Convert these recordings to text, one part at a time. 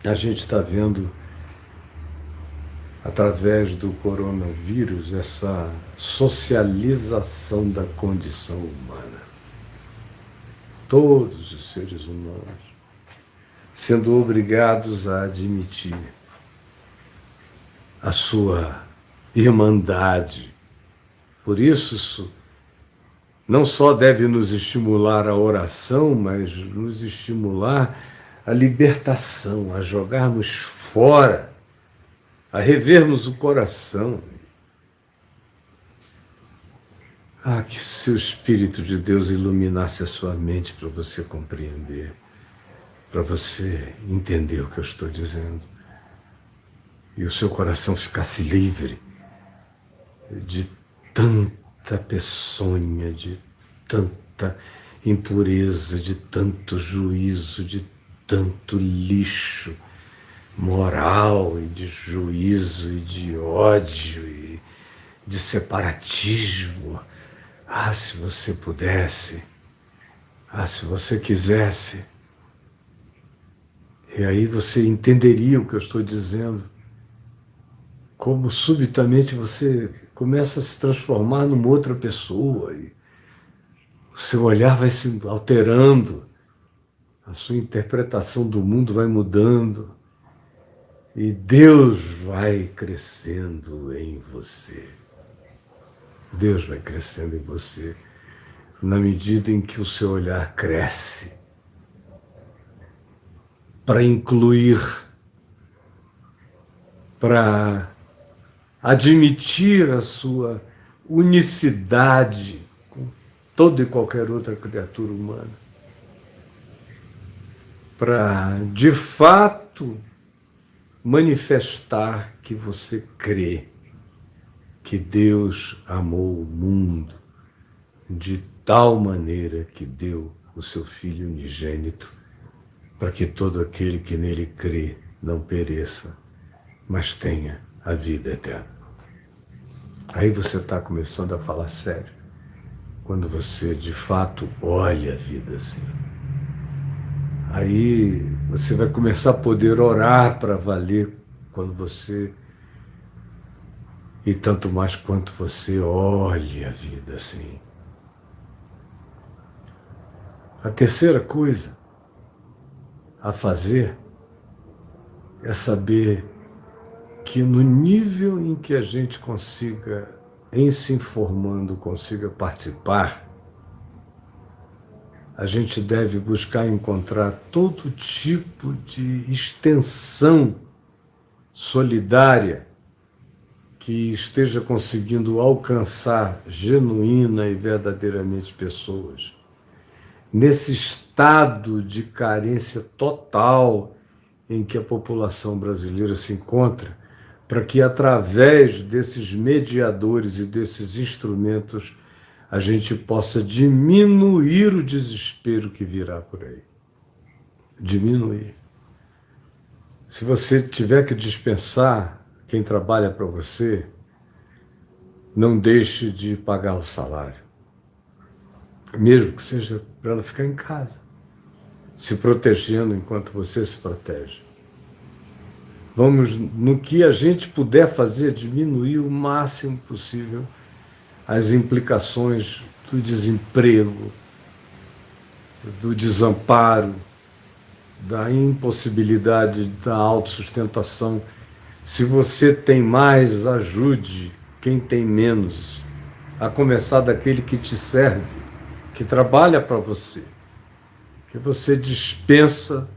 A gente está vendo, através do coronavírus, essa socialização da condição humana. Todos os seres humanos sendo obrigados a admitir a sua irmandade. Por isso não só deve nos estimular a oração, mas nos estimular a libertação, a jogarmos fora, a revermos o coração. Ah, que se o Espírito de Deus iluminasse a sua mente para você compreender, para você entender o que eu estou dizendo, e o seu coração ficasse livre de tanta peçonha, de tanta impureza, de tanto juízo, de tanto lixo moral e de juízo e de ódio e de separatismo. Ah, se você pudesse, se você quisesse. E aí você entenderia o que eu estou dizendo, como subitamente você começa a se transformar numa outra pessoa e o seu olhar vai se alterando, a sua interpretação do mundo vai mudando e Deus vai crescendo em você. Deus vai crescendo em você na medida em que o seu olhar cresce para incluir, para admitir a sua unicidade com toda e qualquer outra criatura humana, para, de fato, manifestar que você crê que Deus amou o mundo de tal maneira que deu o seu Filho unigênito, para que todo aquele que nele crê não pereça, mas tenha a vida eterna. Aí você está começando a falar sério, quando você de fato olha a vida assim. Aí você vai começar a poder orar para valer quando você, e tanto mais quanto você olha a vida assim. A terceira coisa a fazer é saber que no nível em que a gente consiga, em se informando, consiga participar, a gente deve buscar encontrar todo tipo de extensão solidária que esteja conseguindo alcançar genuína e verdadeiramente pessoas. Nesse estado de carência total em que a população brasileira se encontra, para que através desses mediadores e desses instrumentos a gente possa diminuir o desespero que virá por aí. Diminuir. Se você tiver que dispensar quem trabalha para você, não deixe de pagar o salário. Mesmo que seja para ela ficar em casa, se protegendo enquanto você se protege. Vamos, no que a gente puder fazer, diminuir o máximo possível as implicações do desemprego, do desamparo, da impossibilidade da autossustentação. Se você tem mais, ajude quem tem menos, a começar daquele que te serve, que trabalha para você, que você dispensa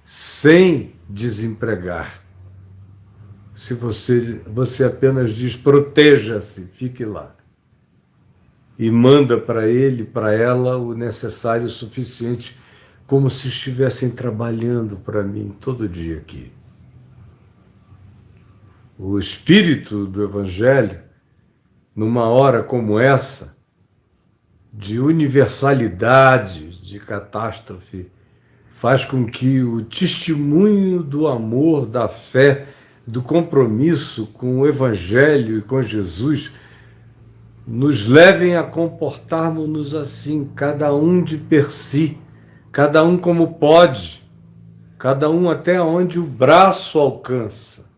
sem desempregar. Se você apenas diz, proteja-se, fique lá. E manda para ele, para ela, o necessário e o suficiente, como se estivessem trabalhando para mim todo dia aqui. O espírito do Evangelho, numa hora como essa, de universalidade, de catástrofe, faz com que o testemunho do amor, da fé, do compromisso com o Evangelho e com Jesus nos levem a comportarmos-nos assim, cada um de per si, cada um como pode, cada um até onde o braço alcança.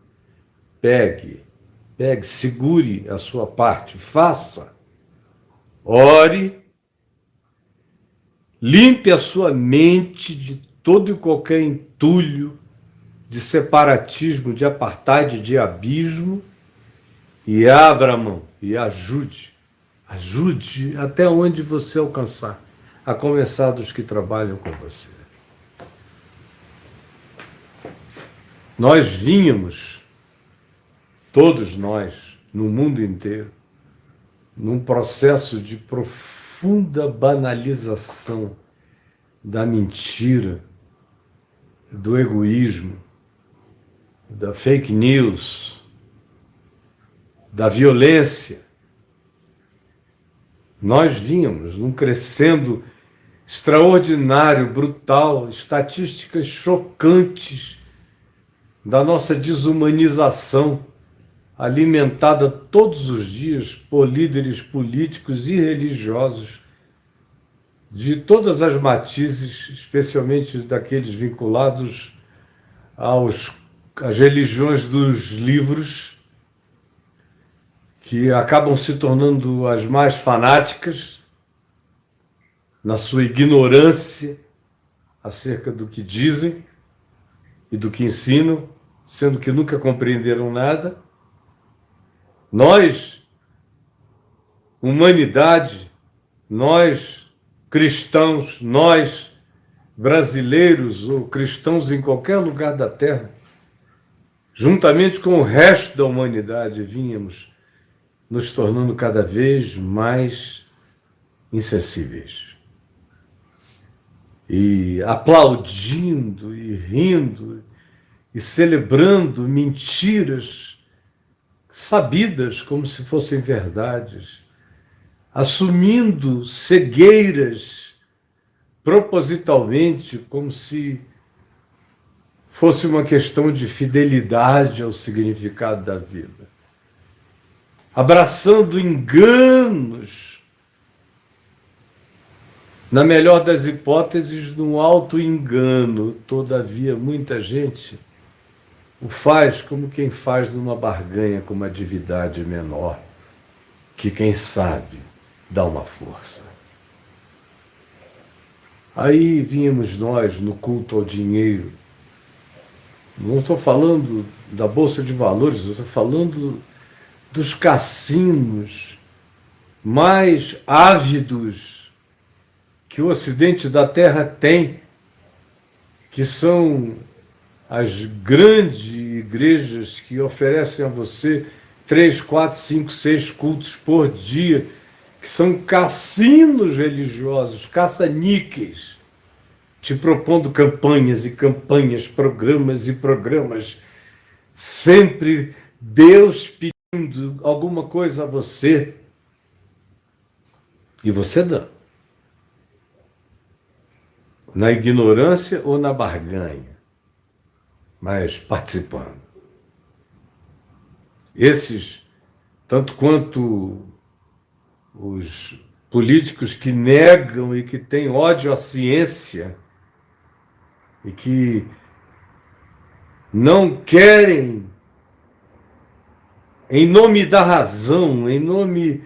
Pegue, segure a sua parte, faça, ore, limpe a sua mente de todo e qualquer entulho de separatismo, de apartheid, de abismo, e abra a mão e ajude até onde você alcançar, a começar dos que trabalham com você. Nós vínhamos, todos nós, no mundo inteiro, num processo de profunda banalização da mentira, do egoísmo, da fake news, da violência. Nós vínhamos num crescendo extraordinário, brutal, estatísticas chocantes da nossa desumanização, alimentada todos os dias por líderes políticos e religiosos de todas as matizes, especialmente daqueles vinculados às religiões dos livros, que acabam se tornando as mais fanáticas, na sua ignorância acerca do que dizem e do que ensinam, sendo que nunca compreenderam nada. Nós, humanidade, nós, cristãos, nós, brasileiros ou cristãos em qualquer lugar da Terra, juntamente com o resto da humanidade, vínhamos nos tornando cada vez mais insensíveis. E aplaudindo e rindo e celebrando mentiras sabidas como se fossem verdades, assumindo cegueiras propositalmente como se fosse uma questão de fidelidade ao significado da vida, abraçando enganos, na melhor das hipóteses, num auto-engano. Todavia, muita gente o faz como quem faz numa barganha com uma divindade menor, que, quem sabe, dá uma força. Aí vínhamos nós no culto ao dinheiro. Não estou falando da Bolsa de Valores, eu estou falando dos cassinos mais ávidos que o Ocidente da Terra tem, que são as grandes igrejas que oferecem a você 3, 4, 5, 6 cultos por dia, que são cassinos religiosos, caça-níqueis, te propondo campanhas e campanhas, programas e programas, sempre Deus pedindo alguma coisa a você, e você dá. Na ignorância ou na barganha, mas participando. Esses, tanto quanto os políticos que negam e que têm ódio à ciência e que não querem, em nome da razão, em nome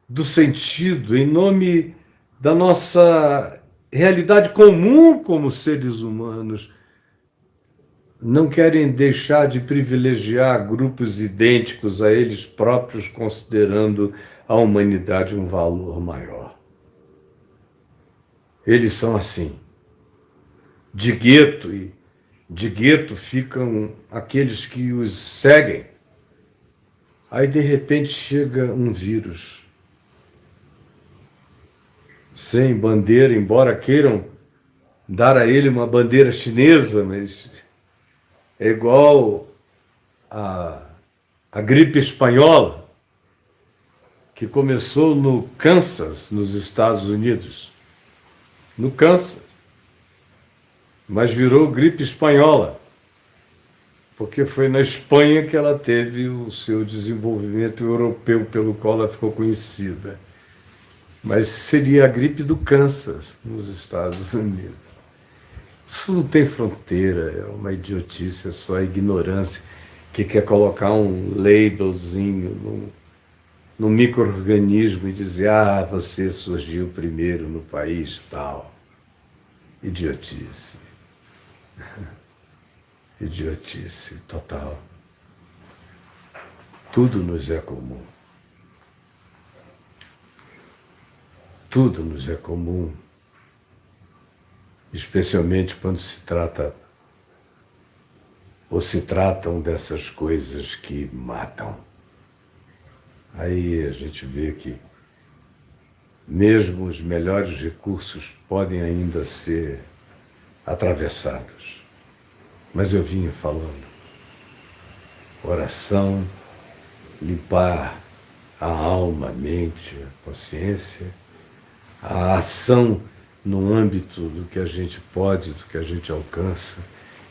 do sentido, em nome da nossa realidade comum como seres humanos, não querem deixar de privilegiar grupos idênticos a eles próprios, considerando a humanidade um valor maior. Eles são assim. De gueto ficam aqueles que os seguem. Aí, de repente, chega um vírus sem bandeira, embora queiram dar a ele uma bandeira chinesa, mas é igual a gripe espanhola, que começou no Kansas, nos Estados Unidos. No Kansas. Mas virou gripe espanhola, porque foi na Espanha que ela teve o seu desenvolvimento europeu, pelo qual ela ficou conhecida. Mas seria a gripe do Kansas, nos Estados Unidos. Isso não tem fronteira, é uma idiotice, é só a ignorância que quer colocar um labelzinho no micro-organismo e dizer, ah, você surgiu primeiro no país tal. Idiotice. Idiotice total. Tudo nos é comum. Tudo nos é comum. Especialmente quando se trata ou se tratam dessas coisas que matam. Aí a gente vê que mesmo os melhores recursos podem ainda ser atravessados. Mas eu vinha falando, oração, limpar a alma, a mente, a consciência, a ação no âmbito do que a gente pode, do que a gente alcança,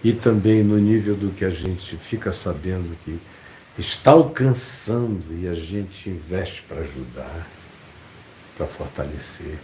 e também no nível do que a gente fica sabendo que está alcançando e a gente investe para ajudar, para fortalecer.